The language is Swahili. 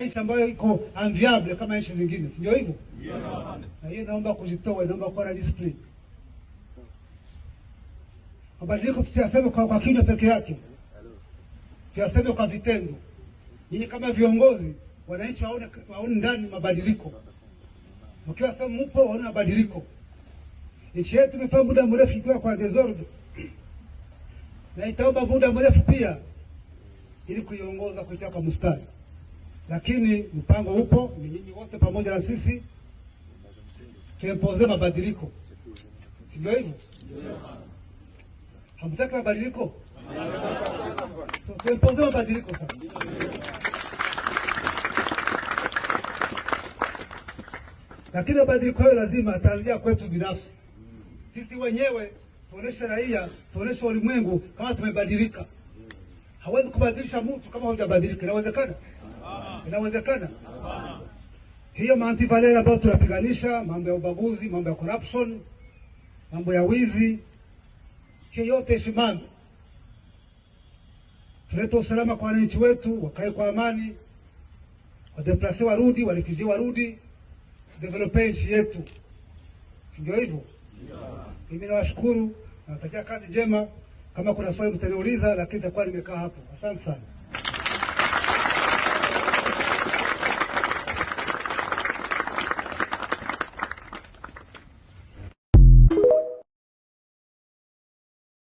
nchi ambayo iko enviable kama nchi zingine, si ndio hivyo? Na hiyo naomba kujitoa, naomba kuwa na discipline. Mabadiliko tusiyaseme kwa kinywa peke yake, tuyaseme kwa vitendo. Nyinyi kama viongozi, wananchi waone ndani mabadiliko. Mkiwa sasa mpo waone mabadiliko. Nchi yetu imefanya muda mrefu ikiwa kwa desordre, na itaomba muda mrefu pia ili kuiongoza kuitia kwa mstari. Lakini mpango upo, ni nyinyi wote pamoja na sisi tuempoze mabadiliko. Si ndio hivyo? Hamtaki mabadiliko? So tuempoze mabadiliko sasa. Lakini mabadiliko hayo lazima ataanzia kwetu binafsi. Sisi wenyewe tuoneshe raia, tuoneshe ulimwengu kama tumebadilika. Hawezi kubadilisha mtu kama hujabadilika. Inawezekana? Inawezekana. Hiyo anti-valera ambayo tunapiganisha, mambo ya ubaguzi, mambo ya corruption, mambo ya wizi, hiyo yote simame. Tulete usalama kwa wananchi wetu, wakae kwa amani, wadeplase warudi, warefugee warudi, develope nchi yetu. Ndio hivyo. Mimi nawashukuru, nawatakia kazi njema. Kama kuna swali mtaniuliza, lakini nitakuwa nimekaa hapo. Asante sana.